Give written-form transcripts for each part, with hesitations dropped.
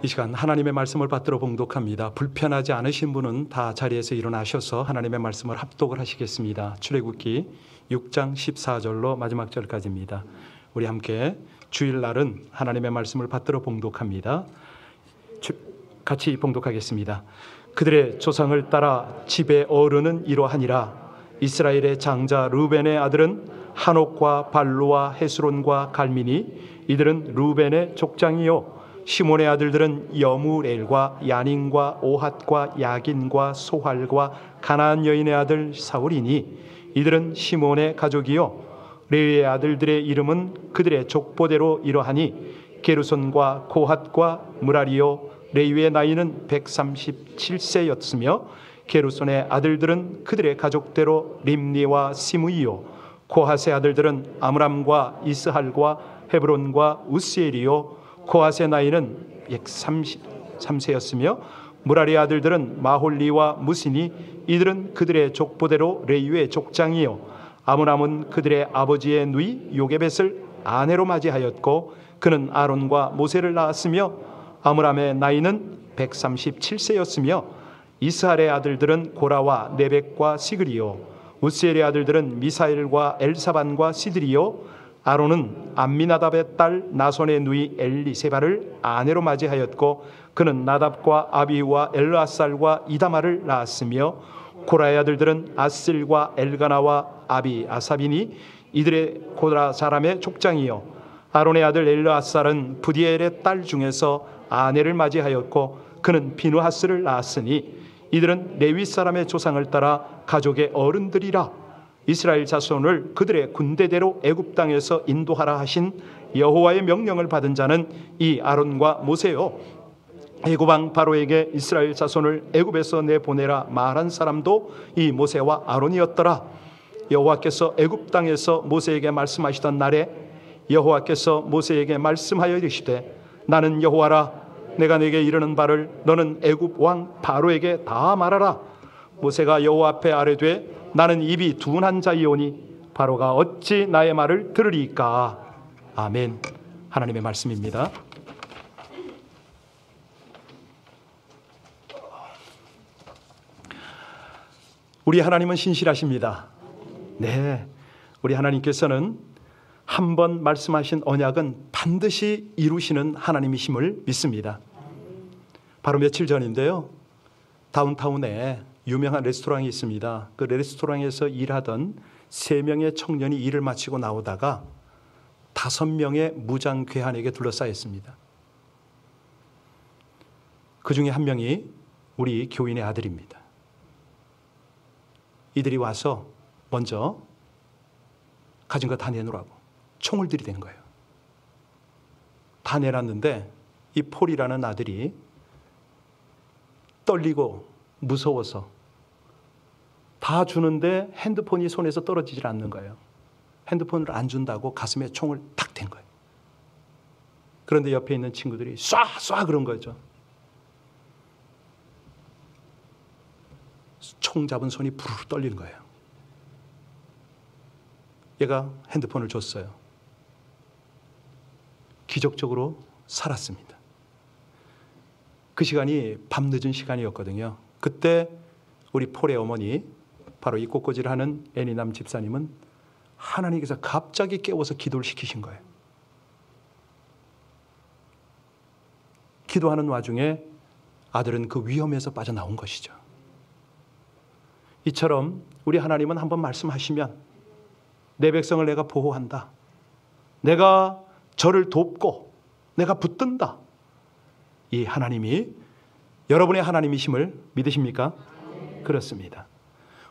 이 시간 하나님의 말씀을 받들어 봉독합니다. 불편하지 않으신 분은 다 자리에서 일어나셔서 하나님의 말씀을 합독을 하시겠습니다. 출애굽기 6장 14절로 마지막 절까지입니다. 우리 함께 주일날은 하나님의 말씀을 받들어 봉독합니다. 같이 봉독하겠습니다. 그들의 조상을 따라 집의 어른은 이러하니라. 이스라엘의 장자 르벤의 아들은 한옥과 발루와 헤스론과 갈미니 이들은 르벤의 족장이요 시몬의 아들들은 여무엘과 야닌과 오핫과 야긴과 소할과 가나안 여인의 아들 사울이니 이들은 시몬의 가족이요 레위의 아들들의 이름은 그들의 족보대로 이러하니 게르손과 고핫과 무라리요 레위의 나이는 137세였으며 게르손의 아들들은 그들의 가족대로 림니와 시므이요 고핫의 아들들은 아므람과 이스할과 헤브론과 우스엘이요 고핫의 나이는 133세였으며 무라리 아들들은 마홀리와 무시니 이들은 그들의 족보대로 레위의 족장이요 아므람은 그들의 아버지의 누이 요게벳을 아내로 맞이하였고 그는 아론과 모세를 낳았으며 아므람의 나이는 137세였으며 이스할의 아들들은 고라와 네벡과 시그리요 우스엘의 아들들은 미사엘과 엘사반과 시드리요 아론은 암미나답의 딸 나손의 누이 엘리세바를 아내로 맞이하였고 그는 나답과 아비후와 엘르아살과 이다마를 낳았으며 고라의 아들들은 아슬과 엘가나와 아비 아사비니 이들의 고라 사람의 족장이요 아론의 아들 엘르아살은 부디엘의 딸 중에서 아내를 맞이하였고 그는 비누하스를 낳았으니 이들은 레위 사람의 조상을 따라 가족의 어른들이라. 이스라엘 자손을 그들의 군대대로 애굽 땅에서 인도하라 하신 여호와의 명령을 받은 자는 이 아론과 모세요 애굽 왕 바로에게 이스라엘 자손을 애굽에서 내보내라 말한 사람도 이 모세와 아론이었더라. 여호와께서 애굽 땅에서 모세에게 말씀하시던 날에 여호와께서 모세에게 말씀하여 이르시되 나는 여호와라. 내가 네게 이르는 바를 너는 애굽 왕 바로에게 다 말하라. 모세가 여호와 앞에 아뢰되 나는 입이 둔한 자이오니 바로가 어찌 나의 말을 들으리까. 아멘. 하나님의 말씀입니다. 우리 하나님은 신실하십니다. 네, 우리 하나님께서는 한 번 말씀하신 언약은 반드시 이루시는 하나님이심을 믿습니다. 바로 며칠 전인데요, 다운타운에 유명한 레스토랑이 있습니다. 그 레스토랑에서 일하던 3명의 청년이 일을 마치고 나오다가 5명의 무장 괴한에게 둘러싸였습니다. 그 중에 한 명이 우리 교인의 아들입니다. 이들이 와서 먼저 가진 거 다 내놓으라고 총을 들이댄 거예요. 다 내놨는데 이 폴이라는 아들이 떨리고 무서워서 다 주는데 핸드폰이 손에서 떨어지질 않는 거예요. 핸드폰을 안 준다고 가슴에 총을 탁 댄 거예요. 그런데 옆에 있는 친구들이 쏴 그런 거죠. 총 잡은 손이 부르르 떨리는 거예요. 얘가 핸드폰을 줬어요. 기적적으로 살았습니다. 그 시간이 밤늦은 시간이었거든요. 그때 우리 폴의 어머니, 바로 이 꽃꽂이를 하는 애니남 집사님은 하나님께서 갑자기 깨워서 기도를 시키신 거예요. 기도하는 와중에 아들은 그 위험에서 빠져나온 것이죠. 이처럼 우리 하나님은 한번 말씀하시면 내 백성을 내가 보호한다. 내가 저를 돕고 내가 붙든다. 이 하나님이 여러분의 하나님이심을 믿으십니까? 그렇습니다.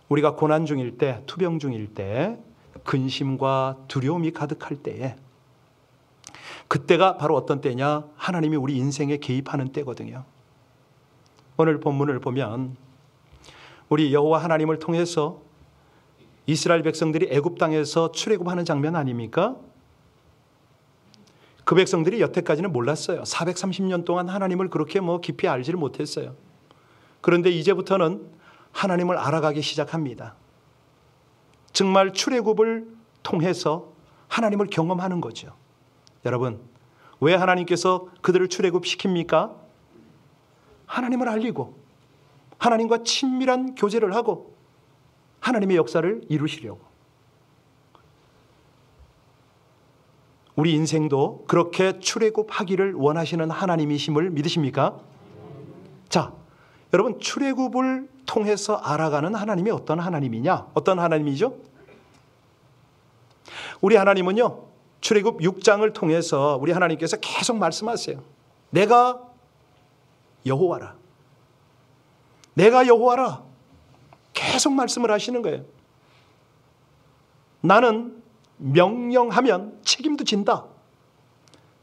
우리가 고난 중일 때, 투병 중일 때, 근심과 두려움이 가득할 때에 그때가 바로 어떤 때냐? 하나님이 우리 인생에 개입하는 때거든요. 오늘 본문을 보면 우리 여호와 하나님을 통해서 이스라엘 백성들이 애굽 땅에서 출애굽하는 장면 아닙니까? 그 백성들이 여태까지는 몰랐어요. 430년 동안 하나님을 그렇게 깊이 알지를 못했어요. 그런데 이제부터는 하나님을 알아가기 시작합니다. 정말 출애굽을 통해서 하나님을 경험하는 거죠. 여러분, 왜 하나님께서 그들을 출애굽시킵니까? 하나님을 알리고 하나님과 친밀한 교제를 하고 하나님의 역사를 이루시려고. 우리 인생도 그렇게 출애굽하기를 원하시는 하나님이심을 믿으십니까? 자, 여러분, 출애굽을 통해서 알아가는 하나님이 어떤 하나님이냐? 어떤 하나님이죠? 우리 하나님은요, 출애굽 6장을 통해서 우리 하나님께서 계속 말씀하세요. 내가 여호와라. 내가 여호와라. 계속 말씀을 하시는 거예요. 나는 명령하면 책임도 진다.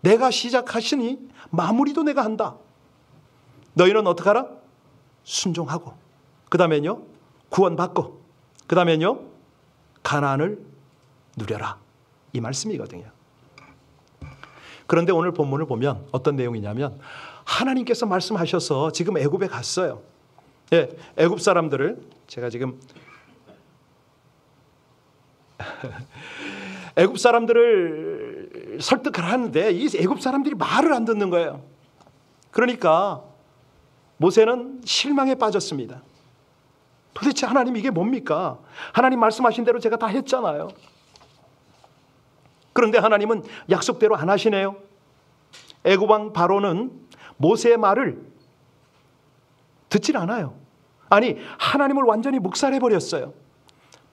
내가 시작하시니 마무리도 내가 한다. 너희는 어떻게 하라? 순종하고, 그 다음에요 구원받고, 그 다음에요 가나안을 누려라. 이 말씀이거든요. 그런데 오늘 본문을 보면 어떤 내용이냐면 하나님께서 말씀하셔서 지금 애굽에 갔어요. 예, 애굽 사람들을 제가 지금 애굽 사람들을 설득을 하는데 이 애굽 사람들이 말을 안 듣는 거예요. 그러니까 모세는 실망에 빠졌습니다. 도대체 하나님 이게 뭡니까? 하나님 말씀하신 대로 제가 다 했잖아요. 그런데 하나님은 약속대로 안 하시네요. 애굽 왕 바로는 모세의 말을 듣질 않아요. 아니, 하나님을 완전히 묵살해버렸어요.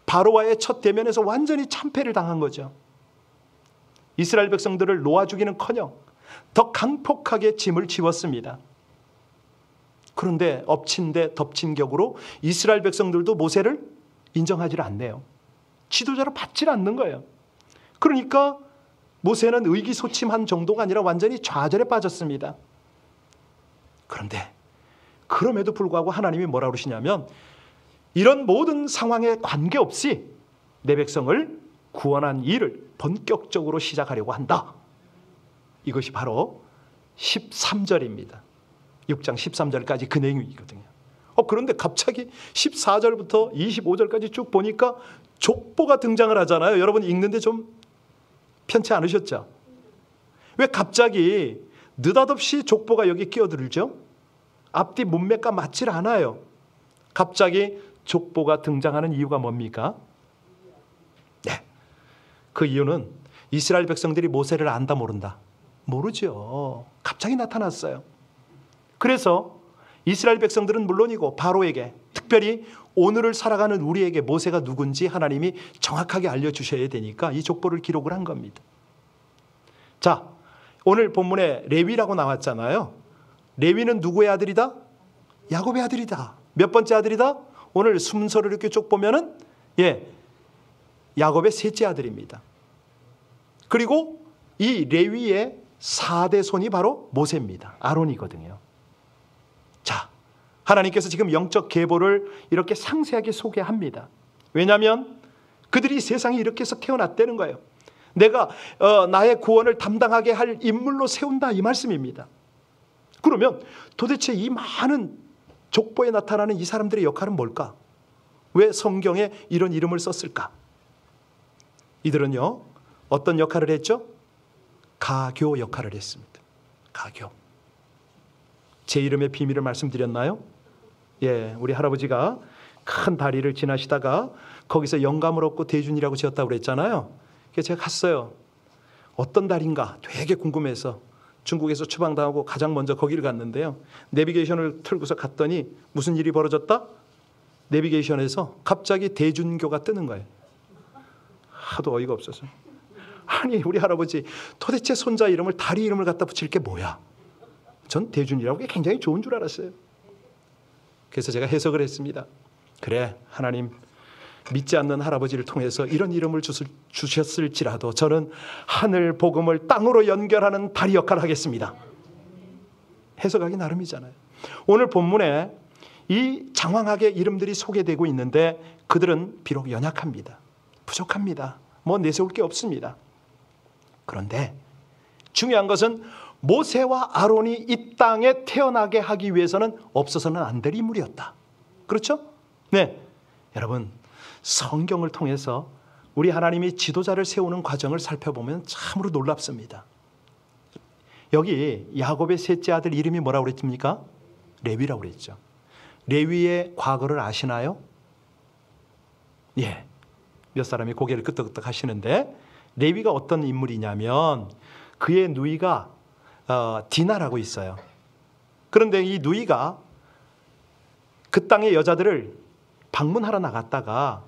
바로와의 첫 대면에서 완전히 참패를 당한 거죠. 이스라엘 백성들을 놓아주기는커녕 더 강폭하게 짐을 지웠습니다. 그런데 엎친 데 덮친 격으로 이스라엘 백성들도 모세를 인정하지 않네요. 지도자로 받질 않는 거예요. 그러니까 모세는 의기소침한 정도가 아니라 완전히 좌절에 빠졌습니다. 그런데 그럼에도 불구하고 하나님이 뭐라 그러시냐면 이런 모든 상황에 관계없이 내 백성을 구원한 일을 본격적으로 시작하려고 한다. 이것이 바로 13절입니다. 6장 13절까지 그 내용이거든요. 그런데 갑자기 14절부터 25절까지 쭉 보니까 족보가 등장을 하잖아요. 여러분 읽는데 좀 편치 않으셨죠? 왜 갑자기 느닷없이 족보가 여기 끼어들죠? 앞뒤 문맥과 맞질 않아요. 갑자기 족보가 등장하는 이유가 뭡니까? 네, 그 이유는 이스라엘 백성들이 모세를 안다 모른다? 모르죠. 갑자기 나타났어요. 그래서 이스라엘 백성들은 물론이고 바로에게, 특별히 오늘을 살아가는 우리에게 모세가 누군지 하나님이 정확하게 알려주셔야 되니까 이 족보를 기록을 한 겁니다. 자, 오늘 본문에 레위라고 나왔잖아요. 레위는 누구의 아들이다? 야곱의 아들이다. 몇 번째 아들이다? 오늘 순서를 이렇게 쭉 보면은 야곱의 셋째 아들입니다. 그리고 이 레위의 4대 손이 바로 모세입니다. 아론이거든요. 자, 하나님께서 지금 영적 계보를 이렇게 상세하게 소개합니다. 왜냐하면 그들이 세상에 이렇게 해서 태어났다는 거예요. 내가 나의 구원을 담당하게 할 인물로 세운다, 이 말씀입니다. 그러면 도대체 이 많은 족보에 나타나는 이 사람들의 역할은 뭘까? 왜 성경에 이런 이름을 썼을까? 이들은요, 어떤 역할을 했죠? 가교 역할을 했습니다. 가교. 제 이름의 비밀을 말씀드렸나요? 예, 우리 할아버지가 큰 다리를 지나시다가 거기서 영감을 얻고 대준이라고 지었다고 그랬잖아요. 그래서 제가 갔어요. 어떤 다리인가 되게 궁금해서 중국에서 추방당하고 가장 먼저 거기를 갔는데요. 내비게이션을 틀고서 갔더니 무슨 일이 벌어졌다? 내비게이션에서 갑자기 대준교가 뜨는 거예요. 하도 어이가 없어서. 아니, 우리 할아버지 도대체 손자 이름을 다리 이름을 갖다 붙일 게 뭐야? 전 대준이라고 게 굉장히 좋은 줄 알았어요. 그래서 제가 해석을 했습니다. 그래, 하나님 믿지 않는 할아버지를 통해서 이런 이름을 주셨을지라도 저는 하늘 복음을 땅으로 연결하는 다리 역할을 하겠습니다. 해석하기 나름이잖아요. 오늘 본문에 이 장황하게 이름들이 소개되고 있는데 그들은 비록 연약합니다. 부족합니다. 뭐 내세울 게 없습니다. 그런데 중요한 것은 모세와 아론이 이 땅에 태어나게 하기 위해서는 없어서는 안 될 인물이었다. 그렇죠? 네, 여러분, 성경을 통해서 우리 하나님이 지도자를 세우는 과정을 살펴보면 참으로 놀랍습니다. 여기 야곱의 셋째 아들 이름이 뭐라고 그랬습니까? 레위라고 그랬죠. 레위의 과거를 아시나요? 예. 몇 사람이 고개를 끄덕끄덕 하시는데, 레위가 어떤 인물이냐면 그의 누이가 디나라고 있어요. 그런데 이 누이가 그 땅의 여자들을 방문하러 나갔다가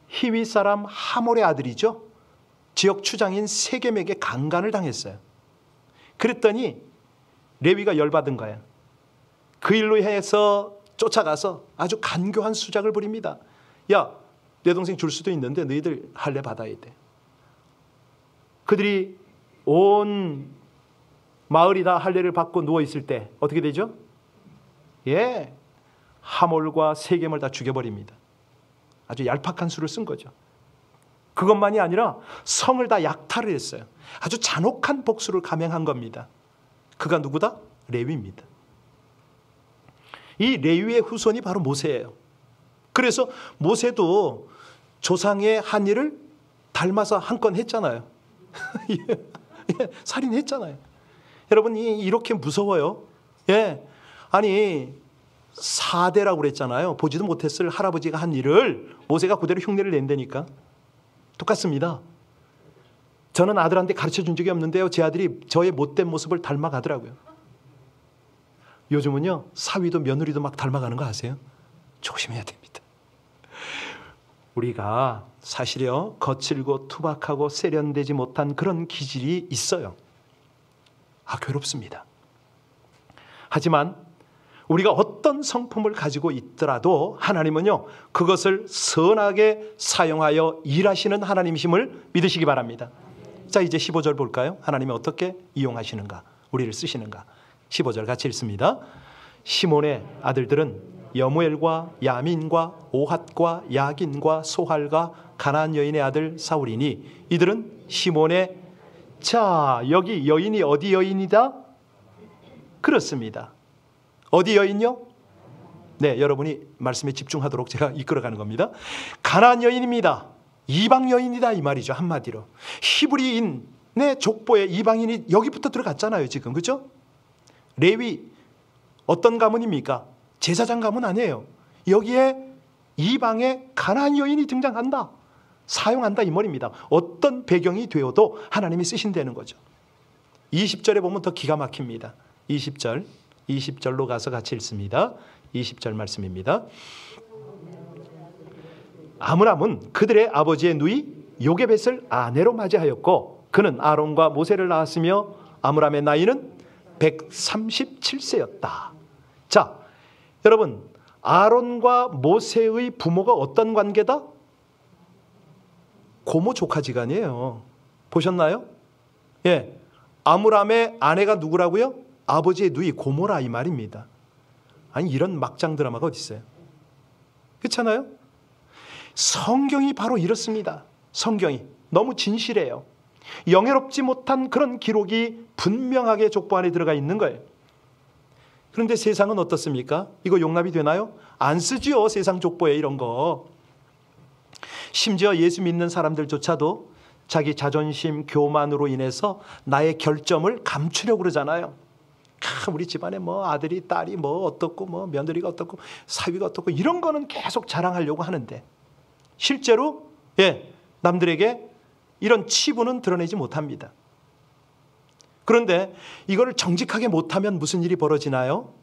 히위 사람 하몰의 아들이죠. 지역 추장인 세겜에게 강간을 당했어요. 그랬더니 레위가 열받은 거예요. 그 일로 해서 쫓아가서 아주 간교한 수작을 부립니다. 야, 내 동생 줄 수도 있는데 너희들 할례 받아야 돼. 그들이 온 마을이 다 할례를 받고 누워있을 때 어떻게 되죠? 예, 하몰과 세겜을 다 죽여버립니다. 아주 얄팍한 수를 쓴 거죠. 그것만이 아니라 성을 다 약탈을 했어요. 아주 잔혹한 복수를 감행한 겁니다. 그가 누구다? 레위입니다. 이 레위의 후손이 바로 모세예요. 그래서 모세도 조상의 한 일을 닮아서 한 건 했잖아요. 예, 살인했잖아요. 여러분, 이렇게 무서워요. 예, 아니 4대라고 그랬잖아요. 보지도 못했을 할아버지가 한 일을 모세가 그대로 흉내를 낸다니까. 똑같습니다. 저는 아들한테 가르쳐 준 적이 없는데요, 제 아들이 저의 못된 모습을 닮아가더라고요. 요즘은요, 사위도 며느리도 막 닮아가는 거 아세요? 조심해야 됩니다. 우리가 사실요, 거칠고 투박하고 세련되지 못한 그런 기질이 있어요. 괴롭습니다. 하지만 우리가 어떤 성품을 가지고 있더라도 하나님은요, 그것을 선하게 사용하여 일하시는 하나님이심을 믿으시기 바랍니다. 자, 이제 15절 볼까요? 하나님이 어떻게 이용하시는가, 우리를 쓰시는가. 15절 같이 읽습니다. 시몬의 아들들은 여무엘과 야민과 오핫과 야긴과 소할과 가나안 여인의 아들 사울이니 이들은 시몬의, 자, 여기 여인이 어디 여인이다? 그렇습니다. 어디 여인요? 네, 여러분이 말씀에 집중하도록 제가 이끌어가는 겁니다. 가나안 여인입니다. 이방 여인이다 이 말이죠. 한마디로 히브리인의 족보에 이방인이 여기부터 들어갔잖아요 지금. 그렇죠? 레위 어떤 가문입니까? 제사장 가문 아니에요. 여기에 이방의 가나안 여인이 등장한다, 사용한다 이 말입니다. 어떤 배경이 되어도 하나님이 쓰신다는 거죠. 20절에 보면 더 기가 막힙니다. 20절로 가서 같이 읽습니다. 20절 말씀입니다. 아므람은 그들의 아버지의 누이 요게벳을 아내로 맞이하였고 그는 아론과 모세를 낳았으며 아므람의 나이는 137세였다. 자, 여러분, 아론과 모세의 부모가 어떤 관계다? 고모 조카지간이에요. 보셨나요? 예, 아므람의 아내가 누구라고요? 아버지의 누이 고모라 이 말입니다. 아니, 이런 막장 드라마가 어디 있어요? 그렇잖아요? 성경이 바로 이렇습니다. 성경이 너무 진실해요. 영예롭지 못한 그런 기록이 분명하게 족보 안에 들어가 있는 거예요. 그런데 세상은 어떻습니까? 이거 용납이 되나요? 안 쓰지요, 세상 족보에 이런 거. 심지어 예수 믿는 사람들조차도 자기 자존심, 교만으로 인해서 나의 결점을 감추려고 그러잖아요. 우리 집안에 뭐 아들이, 딸이 뭐 어떻고, 뭐 며느리가 어떻고, 사위가 어떻고, 이런 거는 계속 자랑하려고 하는데 실제로 남들에게 이런 치부는 드러내지 못합니다. 그런데 이거를 정직하게 못하면 무슨 일이 벌어지나요?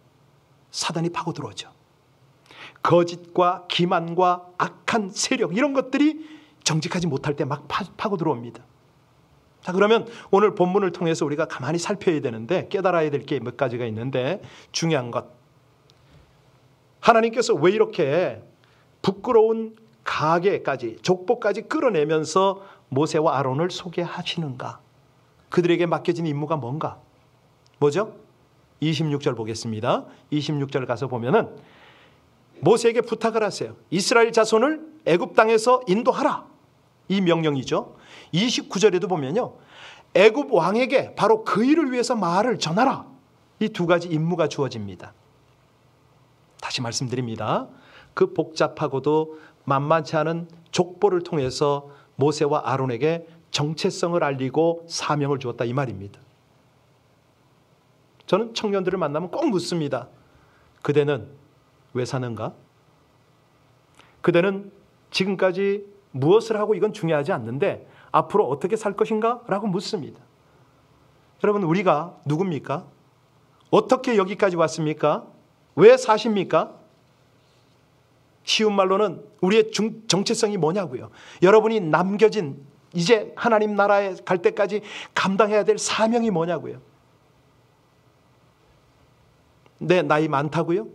사단이 파고 들어오죠. 거짓과 기만과 악한 세력, 이런 것들이 정직하지 못할 때 막 파고 들어옵니다. 자, 그러면 오늘 본문을 통해서 우리가 가만히 살펴야 되는데, 깨달아야 될 게 몇 가지가 있는데, 중요한 것, 하나님께서 왜 이렇게 부끄러운 가계까지, 족보까지 끌어내면서 모세와 아론을 소개하시는가? 그들에게 맡겨진 임무가 뭔가? 뭐죠? 26절 보겠습니다. 26절 가서 보면은 모세에게 부탁을 하세요. 이스라엘 자손을 애굽 땅에서 인도하라, 이 명령이죠. 29절에도 보면요, 애굽 왕에게 바로 그 일을 위해서 말을 전하라, 이 두 가지 임무가 주어집니다. 다시 말씀드립니다. 그 복잡하고도 만만치 않은 족보를 통해서 모세와 아론에게 정체성을 알리고 사명을 주었다 이 말입니다. 저는 청년들을 만나면 꼭 묻습니다. 그대는 왜 사는가? 그대는 지금까지 무엇을 하고 이건 중요하지 않는데 앞으로 어떻게 살 것인가? 라고 묻습니다. 여러분, 우리가 누굽니까? 어떻게 여기까지 왔습니까? 왜 사십니까? 쉬운 말로는 우리의 정체성이 뭐냐고요. 여러분이 남겨진 이제 하나님 나라에 갈 때까지 감당해야 될 사명이 뭐냐고요. 내 나이 많다고요?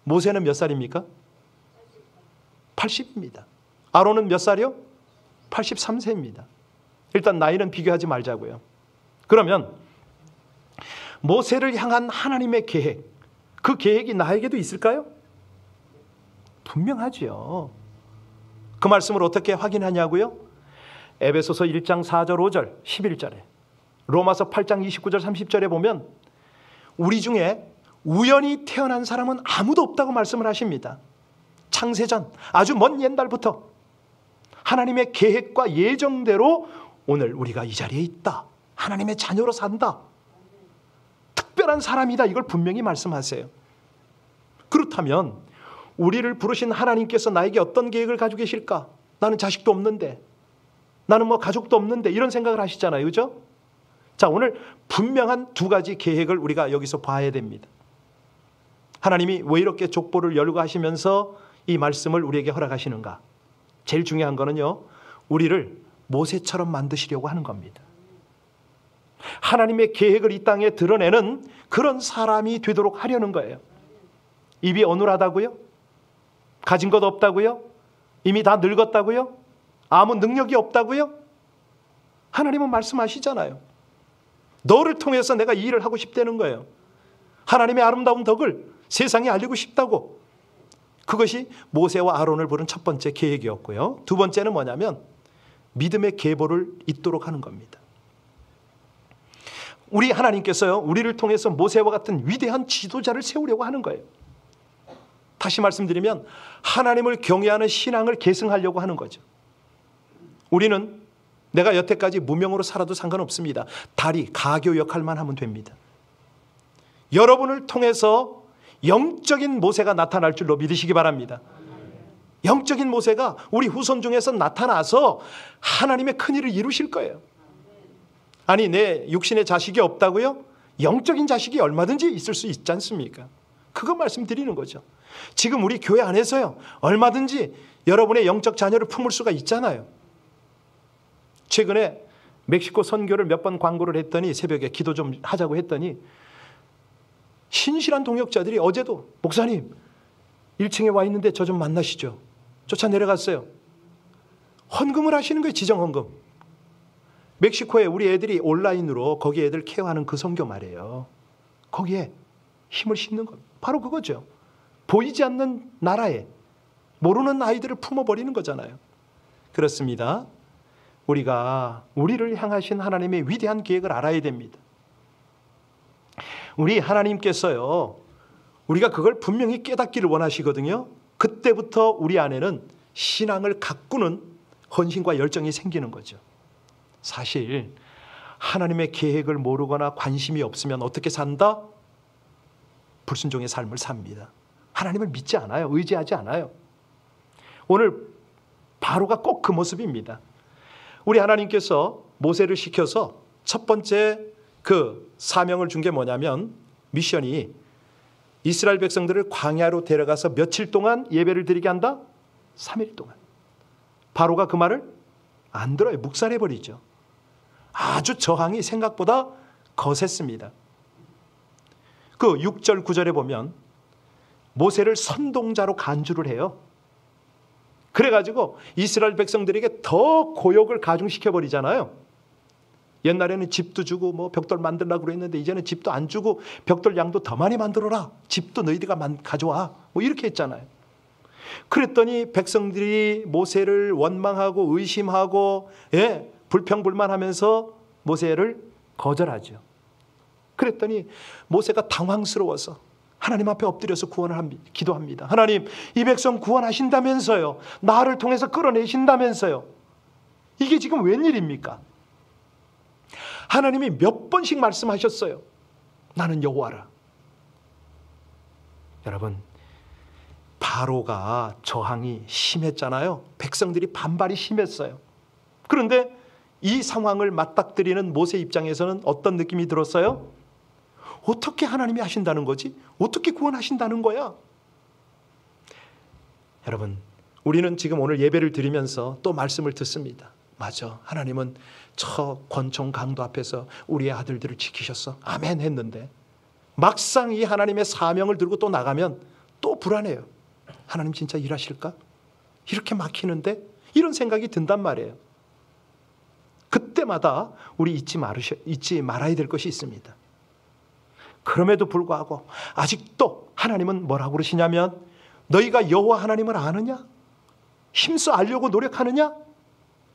모세는 몇 살입니까? 80입니다. 아론은 몇 살이요? 83세입니다. 일단 나이는 비교하지 말자고요. 그러면 모세를 향한 하나님의 계획, 그 계획이 나에게도 있을까요? 분명하지요. 그 말씀을 어떻게 확인하냐고요? 에베소서 1장 4절 5절 11절에, 로마서 8장 29절 30절에 보면 우리 중에 우연히 태어난 사람은 아무도 없다고 말씀을 하십니다. 창세전 아주 먼 옛날부터 하나님의 계획과 예정대로 오늘 우리가 이 자리에 있다. 하나님의 자녀로 산다. 특별한 사람이다. 이걸 분명히 말씀하세요. 그렇다면 우리를 부르신 하나님께서 나에게 어떤 계획을 가지고 계실까? 나는 자식도 없는데, 나는 뭐 가족도 없는데, 이런 생각을 하시잖아요. 그죠? 자, 오늘 분명한 두 가지 계획을 우리가 여기서 봐야 됩니다. 하나님이 왜 이렇게 족보를 열고 하시면서 이 말씀을 우리에게 허락하시는가? 제일 중요한 거는요, 우리를 모세처럼 만드시려고 하는 겁니다. 하나님의 계획을 이 땅에 드러내는 그런 사람이 되도록 하려는 거예요. 입이 어눌하다고요? 가진 것 없다고요? 이미 다 늙었다고요? 아무 능력이 없다고요? 하나님은 말씀하시잖아요. 너를 통해서 내가 이 일을 하고 싶다는 거예요. 하나님의 아름다운 덕을 세상에 알리고 싶다고. 그것이 모세와 아론을 부른 첫 번째 계획이었고요. 두 번째는 뭐냐면 믿음의 계보를 잇도록 하는 겁니다. 우리 하나님께서요, 우리를 통해서 모세와 같은 위대한 지도자를 세우려고 하는 거예요. 다시 말씀드리면 하나님을 경외하는 신앙을 계승하려고 하는 거죠. 우리는 내가 여태까지 무명으로 살아도 상관없습니다. 다리, 가교 역할만 하면 됩니다. 여러분을 통해서 영적인 모세가 나타날 줄로 믿으시기 바랍니다. 영적인 모세가 우리 후손 중에서 나타나서 하나님의 큰일을 이루실 거예요. 아니, 내 육신의 자식이 없다고요? 영적인 자식이 얼마든지 있을 수 있지 않습니까? 그거 말씀드리는 거죠. 지금 우리 교회 안에서요, 얼마든지 여러분의 영적 자녀를 품을 수가 있잖아요. 최근에 멕시코 선교를 몇 번 광고를 했더니, 새벽에 기도 좀 하자고 했더니 신실한 동역자들이 어제도 목사님 1층에 와 있는데 저 좀 만나시죠. 쫓아 내려갔어요. 헌금을 하시는 거예요. 지정 헌금. 멕시코에 우리 애들이 온라인으로 거기 애들 케어하는 그 선교 말이에요. 거기에 힘을 싣는 것, 바로 그거죠. 보이지 않는 나라에 모르는 아이들을 품어버리는 거잖아요. 그렇습니다. 우리가 우리를 향하신 하나님의 위대한 계획을 알아야 됩니다. 우리 하나님께서요, 우리가 그걸 분명히 깨닫기를 원하시거든요. 그때부터 우리 안에는 신앙을 가꾸는 헌신과 열정이 생기는 거죠. 사실 하나님의 계획을 모르거나 관심이 없으면 어떻게 산다? 불순종의 삶을 삽니다. 하나님을 믿지 않아요. 의지하지 않아요. 오늘 바로가 꼭 그 모습입니다. 우리 하나님께서 모세를 시켜서 첫 번째 그 사명을 준 게 뭐냐면, 미션이 이스라엘 백성들을 광야로 데려가서 며칠 동안 예배를 드리게 한다? 3일 동안. 바로가 그 말을 안 들어요. 묵살해버리죠. 아주 저항이 생각보다 거셌습니다. 그 6절 9절에 보면 모세를 선동자로 간주를 해요. 그래가지고 이스라엘 백성들에게 더 고욕을 가중시켜버리잖아요. 옛날에는 집도 주고 뭐 벽돌 만들라고 그랬는데 이제는 집도 안 주고 벽돌 양도 더 많이 만들어라. 집도 너희들가 가져와. 뭐 이렇게 했잖아요. 그랬더니 백성들이 모세를 원망하고 의심하고, 예, 불평불만하면서 모세를 거절하죠. 그랬더니 모세가 당황스러워서 하나님 앞에 엎드려서 기도합니다. 하나님, 이 백성 구원하신다면서요. 나를 통해서 끌어내신다면서요. 이게 지금 웬일입니까? 하나님이 몇 번씩 말씀하셨어요. 나는 여호와라. 여러분, 바로가 저항이 심했잖아요. 백성들이 반발이 심했어요. 그런데 이 상황을 맞닥뜨리는 모세 입장에서는 어떤 느낌이 들었어요? 어떻게 하나님이 하신다는 거지? 어떻게 구원하신다는 거야? 여러분, 우리는 지금 오늘 예배를 드리면서 또 말씀을 듣습니다. 맞아, 하나님은 저 권총 강도 앞에서 우리의 아들들을 지키셨어. 아멘 했는데 막상 이 하나님의 사명을 들고 또 나가면 또 불안해요. 하나님 진짜 일하실까? 이렇게 막히는데? 이런 생각이 든단 말이에요. 그때마다 우리 잊지 말아야 될 것이 있습니다. 그럼에도 불구하고 아직도 하나님은 뭐라고 그러시냐면, 너희가 여호와 하나님을 아느냐? 힘써 알려고 노력하느냐?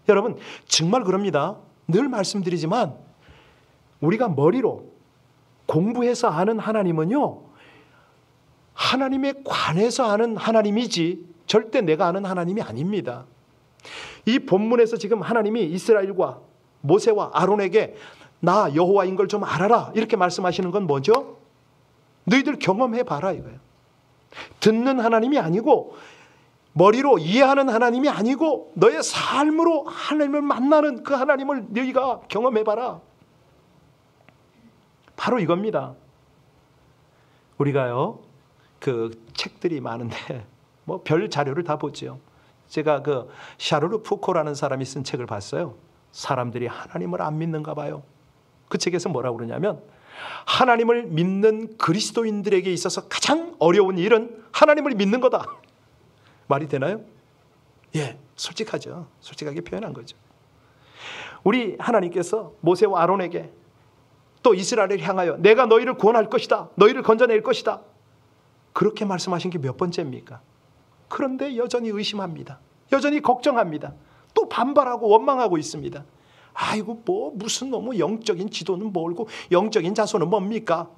여러분, 정말 그럽니다. 늘 말씀드리지만 우리가 머리로 공부해서 아는 하나님은요, 하나님에 관해서 아는 하나님이지 절대 내가 아는 하나님이 아닙니다. 이 본문에서 지금 하나님이 이스라엘과 모세와 아론에게 나 여호와인 걸 좀 알아라 이렇게 말씀하시는 건 뭐죠? 너희들 경험해 봐라 이거예요. 듣는 하나님이 아니고, 머리로 이해하는 하나님이 아니고, 너의 삶으로 하나님을 만나는 그 하나님을 너희가 경험해 봐라. 바로 이겁니다. 우리가요, 그 책들이 많은데 뭐 별 자료를 다 보죠. 제가 그 샤르르 푸코라는 사람이 쓴 책을 봤어요. 사람들이 하나님을 안 믿는가 봐요. 그 책에서 뭐라고 그러냐면, 하나님을 믿는 그리스도인들에게 있어서 가장 어려운 일은 하나님을 믿는 거다. 말이 되나요? 예, 솔직하죠. 솔직하게 표현한 거죠. 우리 하나님께서 모세와 아론에게 또 이스라엘을 향하여 내가 너희를 구원할 것이다, 너희를 건져낼 것이다, 그렇게 말씀하신 게 몇 번째입니까? 그런데 여전히 의심합니다. 여전히 걱정합니다. 또 반발하고 원망하고 있습니다. 아이고 뭐 무슨 너무 영적인 지도는 뭘고 영적인 자손은 뭡니까?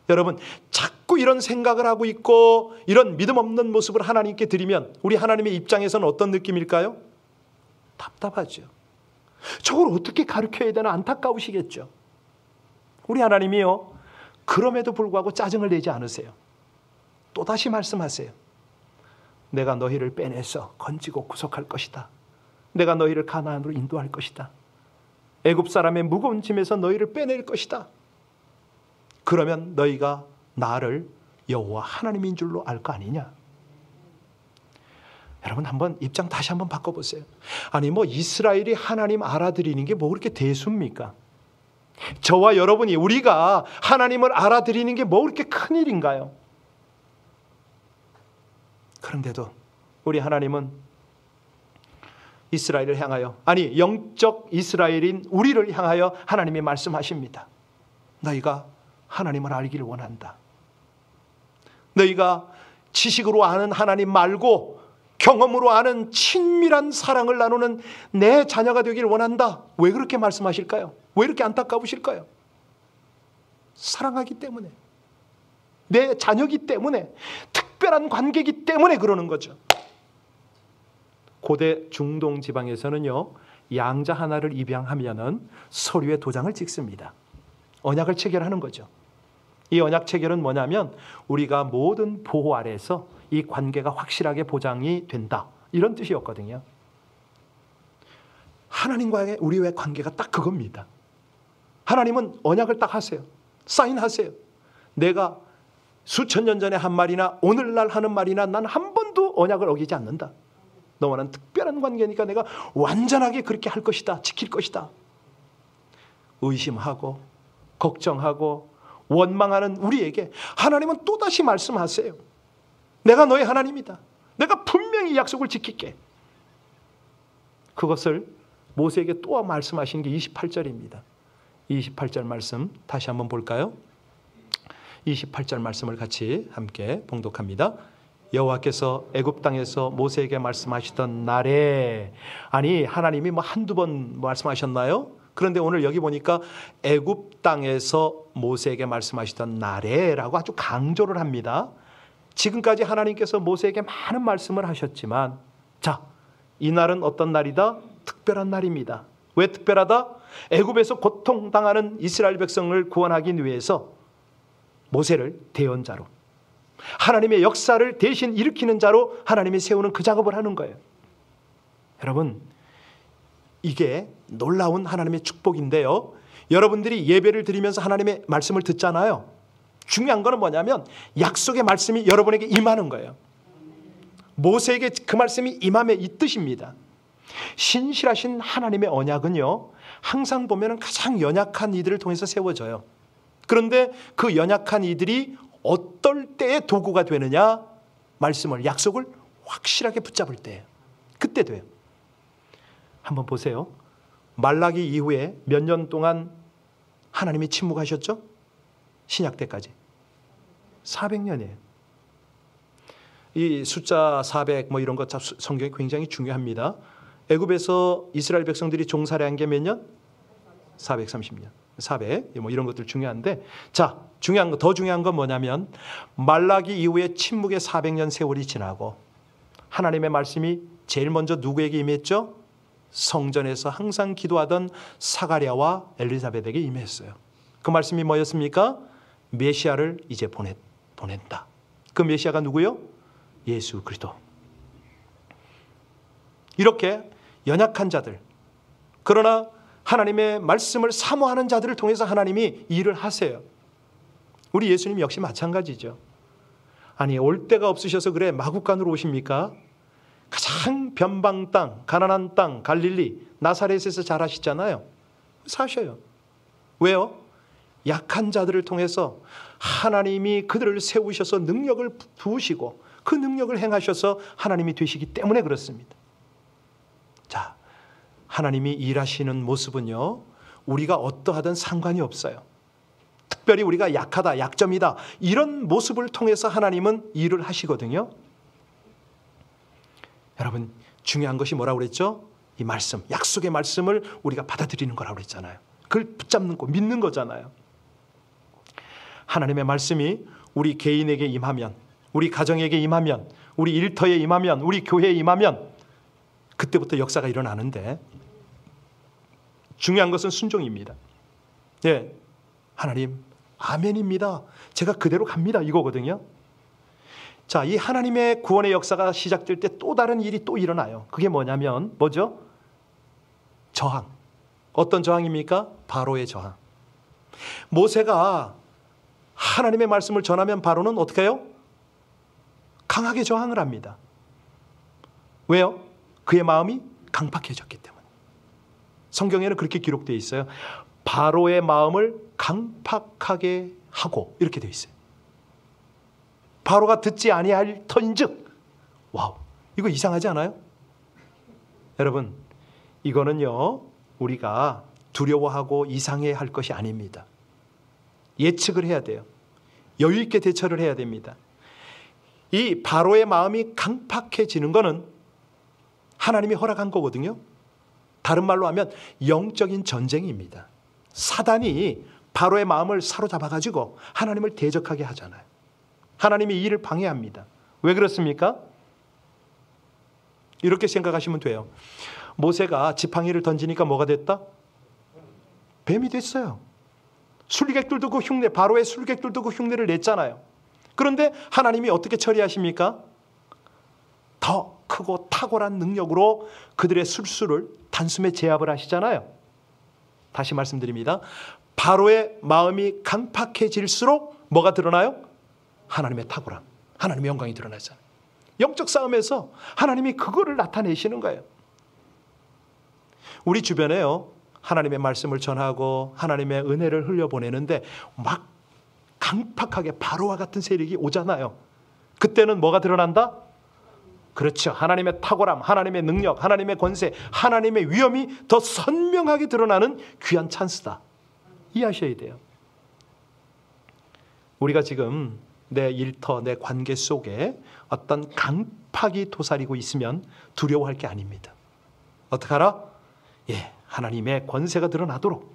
여러분, 자꾸 이런 생각을 하고 있고 이런 믿음 없는 모습을 하나님께 드리면 우리 하나님의 입장에서는 어떤 느낌일까요? 답답하죠. 저걸 어떻게 가르쳐야 되나 안타까우시겠죠. 우리 하나님이요, 그럼에도 불구하고 짜증을 내지 않으세요. 또다시 말씀하세요. 내가 너희를 빼내서 건지고 구속할 것이다. 내가 너희를 가나안으로 인도할 것이다. 애굽 사람의 무거운 짐에서 너희를 빼낼 것이다. 그러면 너희가 나를 여호와 하나님인 줄로 알 거 아니냐. 여러분, 한번 입장 다시 한번 바꿔보세요. 아니 뭐 이스라엘이 하나님 알아들이는 게 뭐 그렇게 대수입니까? 저와 여러분이 우리가 하나님을 알아들이는 게 뭐 그렇게 큰일인가요? 그런데도 우리 하나님은 이스라엘을 향하여, 아니 영적 이스라엘인 우리를 향하여 하나님이 말씀하십니다. 너희가 하나님을 알기를 원한다. 너희가 지식으로 아는 하나님 말고 경험으로 아는 친밀한 사랑을 나누는 내 자녀가 되기를 원한다. 왜 그렇게 말씀하실까요? 왜 이렇게 안타까우실까요? 사랑하기 때문에, 내 자녀기 때문에, 특별한 관계이기 때문에 그러는 거죠. 고대 중동 지방에서는요, 양자 하나를 입양하면은 서류에 도장을 찍습니다. 언약을 체결하는 거죠. 이 언약 체결은 뭐냐면 우리가 모든 보호 아래에서 이 관계가 확실하게 보장이 된다, 이런 뜻이었거든요. 하나님과의 우리의 관계가 딱 그겁니다. 하나님은 언약을 딱 하세요. 사인하세요. 내가 수천 년 전에 한 말이나 오늘날 하는 말이나 난 한 번도 언약을 어기지 않는다. 너와는 특별한 관계니까 내가 완전하게 그렇게 할 것이다, 지킬 것이다. 의심하고 걱정하고 원망하는 우리에게 하나님은 또다시 말씀하세요. 내가 너의 하나님이다. 내가 분명히 약속을 지킬게. 그것을 모세에게 또 말씀하신 게 28절입니다. 28절 말씀 다시 한번 볼까요? 28절 말씀을 같이 함께 봉독합니다. 여호와께서 애굽 땅에서 모세에게 말씀하시던 날에, 아니 하나님이 뭐 한두 번 말씀하셨나요? 그런데 오늘 여기 보니까 애굽 땅에서 모세에게 말씀하시던 날에라고 아주 강조를 합니다. 지금까지 하나님께서 모세에게 많은 말씀을 하셨지만, 자, 이 날은 어떤 날이다? 특별한 날입니다. 왜 특별하다? 애굽에서 고통당하는 이스라엘 백성을 구원하기 위해서 모세를 대언자로, 하나님의 역사를 대신 일으키는 자로 하나님이 세우는 그 작업을 하는 거예요. 여러분, 이게 놀라운 하나님의 축복인데요. 여러분들이 예배를 드리면서 하나님의 말씀을 듣잖아요. 중요한 거는 뭐냐면 약속의 말씀이 여러분에게 임하는 거예요. 모세에게 그 말씀이 임함에 이 뜻입니다. 신실하신 하나님의 언약은요, 항상 보면 가장 연약한 이들을 통해서 세워져요. 그런데 그 연약한 이들이 어떨 때에 도구가 되느냐? 말씀을, 약속을 확실하게 붙잡을 때예요. 그때 돼요. 한번 보세요. 말라기 이후에 몇 년 동안 하나님이 침묵하셨죠? 신약 때까지 400년이에요. 이 숫자 400 뭐 이런 것 성경이 굉장히 중요합니다. 애굽에서 이스라엘 백성들이 종살이한 게 몇 년? 430년. 400 뭐 이런 것들 중요한데, 자, 더 중요한 건 뭐냐면 말라기 이후에 침묵의 400년 세월이 지나고 하나님의 말씀이 제일 먼저 누구에게 임했죠? 성전에서 항상 기도하던 사가랴와 엘리사벳에게 임했어요. 그 말씀이 뭐였습니까? 메시아를 이제 보낸다. 그 메시아가 누구요? 예수 그리스도. 이렇게 연약한 자들, 그러나 하나님의 말씀을 사모하는 자들을 통해서 하나님이 일을 하세요. 우리 예수님 역시 마찬가지죠. 아니, 올 데가 없으셔서 그래 마국간으로 오십니까? 가장 변방 땅, 가나안 땅, 갈릴리, 나사렛에서 자라시잖아요. 사셔요. 왜요? 약한 자들을 통해서 하나님이 그들을 세우셔서 능력을 부으시고 그 능력을 행하셔서 하나님이 되시기 때문에 그렇습니다. 자, 하나님이 일하시는 모습은요, 우리가 어떠하든 상관이 없어요. 특별히 우리가 약하다, 약점이다, 이런 모습을 통해서 하나님은 일을 하시거든요. 여러분, 중요한 것이 뭐라고 그랬죠? 이 말씀, 약속의 말씀을 우리가 받아들이는 거라고 그랬잖아요. 그걸 붙잡는 거, 믿는 거잖아요. 하나님의 말씀이 우리 개인에게 임하면, 우리 가정에게 임하면, 우리 일터에 임하면, 우리 교회에 임하면 그때부터 역사가 일어나는데, 중요한 것은 순종입니다. 예, 하나님 아멘입니다, 제가 그대로 갑니다, 이거거든요. 자, 이 하나님의 구원의 역사가 시작될 때 또 다른 일이 또 일어나요. 그게 뭐냐면 뭐죠? 저항. 어떤 저항입니까? 바로의 저항. 모세가 하나님의 말씀을 전하면 바로는 어떻게 해요? 강하게 저항을 합니다. 왜요? 그의 마음이 강팍해졌기 때문에. 성경에는 그렇게 기록되어 있어요. 바로의 마음을 강팍하게 하고, 이렇게 되어 있어요. 바로가 듣지 아니할 터인즉. 와우, 이거 이상하지 않아요? 여러분, 이거는요, 우리가 두려워하고 이상해 할 것이 아닙니다. 예측을 해야 돼요. 여유 있게 대처를 해야 됩니다. 이 바로의 마음이 강팍해지는 거는 하나님이 허락한 거거든요. 다른 말로 하면 영적인 전쟁입니다. 사단이 바로의 마음을 사로잡아가지고 하나님을 대적하게 하잖아요. 하나님이 이 일을 방해합니다. 왜 그렇습니까? 이렇게 생각하시면 돼요. 모세가 지팡이를 던지니까 뭐가 됐다? 뱀이 됐어요. 술객들도 그 흉내, 바로의 술객들도 그 흉내를 냈잖아요. 그런데 하나님이 어떻게 처리하십니까? 더 크고 탁월한 능력으로 그들의 술수를 단숨에 제압을 하시잖아요. 다시 말씀드립니다. 바로의 마음이 강팍해질수록 뭐가 드러나요? 하나님의 탁월함, 하나님의 영광이 드러나잖아요. 영적 싸움에서 하나님이 그거를 나타내시는 거예요. 우리 주변에요, 하나님의 말씀을 전하고 하나님의 은혜를 흘려보내는데 막 강팍하게 바로와 같은 세력이 오잖아요. 그때는 뭐가 드러난다? 그렇죠. 하나님의 탁월함, 하나님의 능력, 하나님의 권세, 하나님의 위엄이 더 선명하게 드러나는 귀한 찬스다. 이해하셔야 돼요. 우리가 지금 내 일터, 내 관계 속에 어떤 강팍이 도사리고 있으면 두려워할 게 아닙니다. 어떡하라? 예, 하나님의 권세가 드러나도록,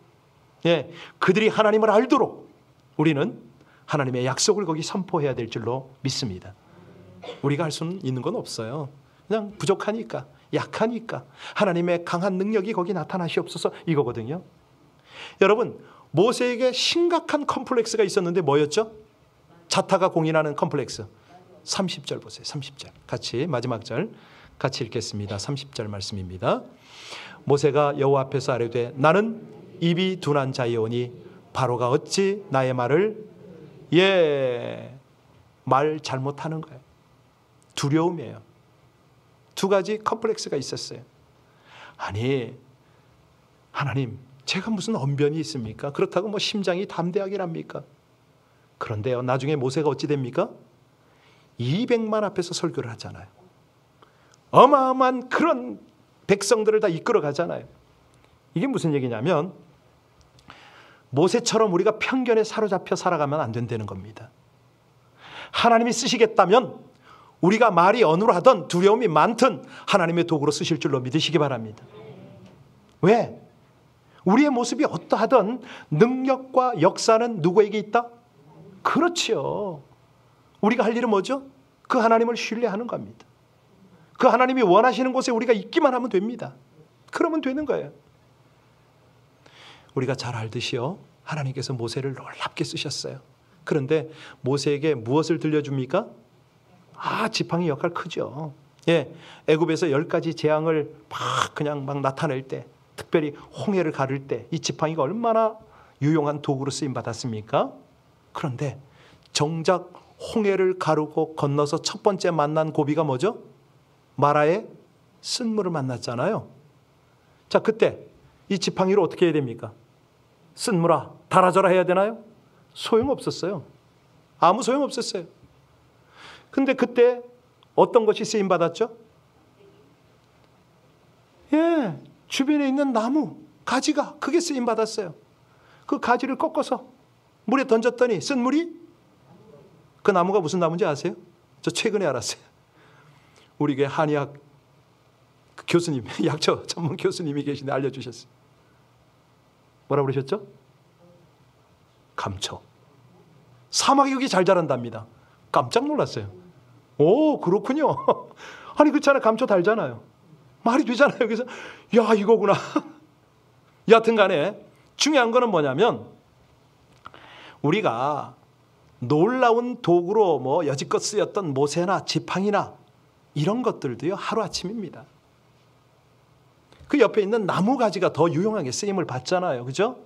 예, 그들이 하나님을 알도록 우리는 하나님의 약속을 거기 선포해야 될 줄로 믿습니다. 우리가 할 수 있는 건 없어요. 그냥 부족하니까, 약하니까 하나님의 강한 능력이 거기 나타나시옵소서, 이거거든요. 여러분, 모세에게 심각한 컴플렉스가 있었는데 뭐였죠? 자타가 공인하는 컴플렉스. 30절 보세요. 30절. 같이 마지막 절 같이 읽겠습니다. 30절 말씀입니다. 모세가 여호와 앞에서 아뢰되 나는 입이 둔한 자이오니 바로가 어찌 나의 말을 말 잘못하는 거예요. 두려움이에요. 두 가지 컴플렉스가 있었어요. 아니 하나님 제가 무슨 언변이 있습니까? 그렇다고 뭐 심장이 담대하게랍니까? 그런데요 나중에 모세가 어찌 됩니까? 200만 앞에서 설교를 하잖아요. 어마어마한 그런 백성들을 다 이끌어 가잖아요. 이게 무슨 얘기냐면 모세처럼 우리가 편견에 사로잡혀 살아가면 안 된다는 겁니다. 하나님이 쓰시겠다면 우리가 말이 어눌하든 두려움이 많든 하나님의 도구로 쓰실 줄로 믿으시기 바랍니다. 왜? 우리의 모습이 어떠하든 능력과 역사는 누구에게 있다? 그렇지요. 우리가 할 일은 뭐죠? 그 하나님을 신뢰하는 겁니다. 그 하나님이 원하시는 곳에 우리가 있기만 하면 됩니다. 그러면 되는 거예요. 우리가 잘 알듯이요. 하나님께서 모세를 놀랍게 쓰셨어요. 그런데 모세에게 무엇을 들려줍니까? 지팡이 역할 크죠. 애굽에서 10가지 재앙을 막 나타낼 때, 특별히 홍해를 가를 때 이 지팡이가 얼마나 유용한 도구로 쓰임 받았습니까? 그런데 정작 홍해를 가르고 건너서 첫 번째 만난 고비가 뭐죠? 마라의 쓴물을 만났잖아요. 자, 그때 이 지팡이로 어떻게 해야 됩니까? 쓴물아 달아져라 해야 되나요? 소용없었어요. 아무 소용없었어요. 근데 그때 어떤 것이 쓰임 받았죠? 주변에 있는 나무 가지가 그게 쓰임 받았어요. 그 가지를 꺾어서 물에 던졌더니 쓴물이, 그 나무가 무슨 나무인지 아세요? 저 최근에 알았어요. 우리 교회 한의학 교수님, 약초 전문 교수님이 계신데 알려주셨어요. 뭐라고 그러셨죠? 감초. 사막에 여기 잘 자란답니다. 깜짝 놀랐어요. 오, 그렇군요. 아니 그렇잖아요. 감초 달잖아요. 말이 되잖아요. 그래서 이거구나. 여하튼 간에 중요한 거는 뭐냐면 우리가 놀라운 도구로 여지껏 쓰였던 모세나 지팡이나 이런 것들도요 하루아침입니다. 그 옆에 있는 나무가지가 더 유용하게 쓰임을 받잖아요. 그죠?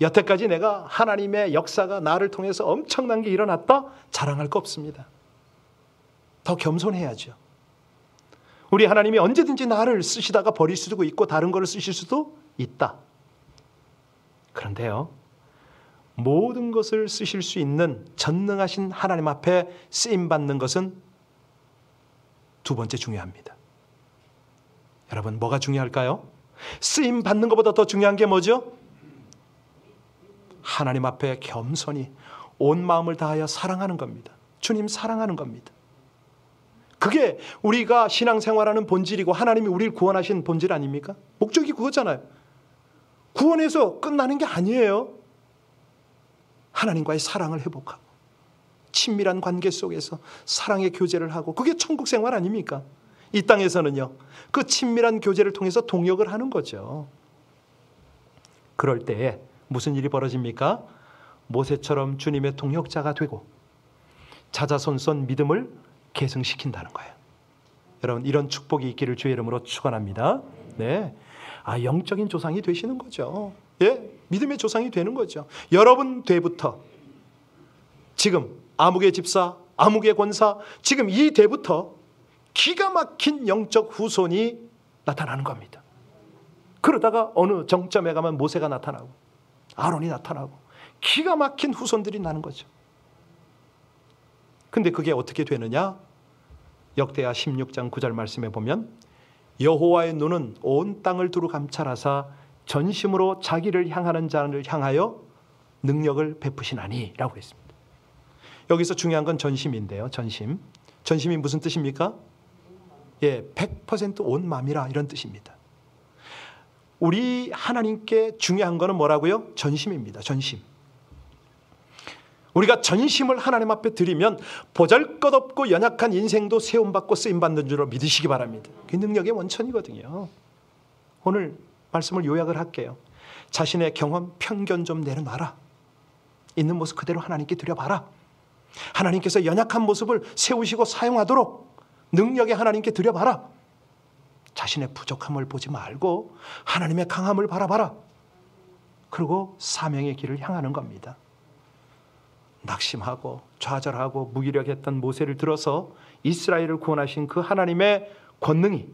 여태까지 내가 하나님의 역사가 나를 통해서 엄청난 게 일어났다? 자랑할 거 없습니다. 더 겸손해야죠. 우리 하나님이 언제든지 나를 쓰시다가 버릴 수도 있고 다른 거를 쓰실 수도 있다. 그런데요, 모든 것을 쓰실 수 있는 전능하신 하나님 앞에 쓰임받는 것은 두 번째 중요합니다. 여러분, 뭐가 중요할까요? 쓰임받는 것보다 더 중요한 게 뭐죠? 하나님 앞에 겸손히 온 마음을 다하여 사랑하는 겁니다. 주님 사랑하는 겁니다. 그게 우리가 신앙생활하는 본질이고 하나님이 우리를 구원하신 본질 아닙니까? 목적이 그거잖아요. 구원해서 끝나는 게 아니에요. 하나님과의 사랑을 회복하고 친밀한 관계 속에서 사랑의 교제를 하고, 그게 천국 생활 아닙니까? 이 땅에서는요, 그 친밀한 교제를 통해서 동역을 하는 거죠. 그럴 때에 무슨 일이 벌어집니까? 모세처럼 주님의 동역자가 되고 자자손손 믿음을 계승시킨다는 거예요. 여러분, 이런 축복이 있기를 주의 이름으로 축원합니다. 네, 영적인 조상이 되시는 거죠. 믿음의 조상이 되는 거죠. 여러분 때부터 지금 아무개 집사, 아무개 권사, 지금 이 대부터 기가 막힌 영적 후손이 나타나는 겁니다. 그러다가 어느 정점에 가면 모세가 나타나고 아론이 나타나고 기가 막힌 후손들이 나는 거죠. 근데 그게 어떻게 되느냐? 역대하 16장 9절 말씀에 보면 여호와의 눈은 온 땅을 두루 감찰하사 전심으로 자기를 향하는 자를 향하여 능력을 베푸시나니 라고 했습니다. 여기서 중요한 건 전심인데요. 전심이 무슨 뜻입니까? 100% 온 마음이라 이런 뜻입니다. 우리 하나님께 중요한 거는 뭐라고요? 전심입니다. 전심. 우리가 전심을 하나님 앞에 드리면 보잘것없고 연약한 인생도 세움받고 쓰임받는 줄로 믿으시기 바랍니다. 그게 능력의 원천이거든요. 오늘 말씀을 요약을 할게요. 자신의 경험, 편견 좀 내려놔라. 있는 모습 그대로 하나님께 드려봐라. 하나님께서 연약한 모습을 세우시고 사용하도록 능력의 하나님께 드려봐라. 자신의 부족함을 보지 말고 하나님의 강함을 바라봐라. 그리고 사명의 길을 향하는 겁니다. 낙심하고 좌절하고 무기력했던 모세를 들어서 이스라엘을 구원하신 그 하나님의 권능이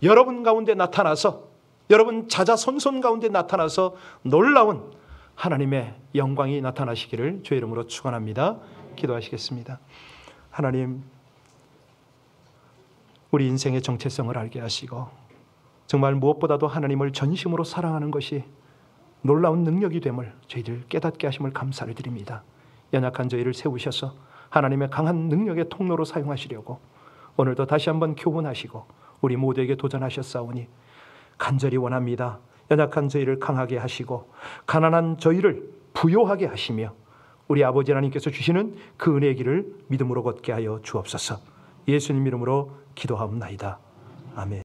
여러분 가운데 나타나서, 여러분 자자손손 가운데 나타나서 놀라운 하나님의 영광이 나타나시기를 주의 이름으로 축원합니다. 기도하시겠습니다. 하나님, 우리 인생의 정체성을 알게 하시고 정말 무엇보다도 하나님을 전심으로 사랑하는 것이 놀라운 능력이 됨을 저희들 깨닫게 하심을 감사를 드립니다. 연약한 저희를 세우셔서 하나님의 강한 능력의 통로로 사용하시려고 오늘도 다시 한번 교훈하시고 우리 모두에게 도전하셨사오니 간절히 원합니다. 연약한 저희를 강하게 하시고 가난한 저희를 부요하게 하시며 우리 아버지 하나님께서 주시는 그 은혜의 길을 믿음으로 걷게 하여 주옵소서. 예수님 이름으로 기도하옵나이다. 아멘.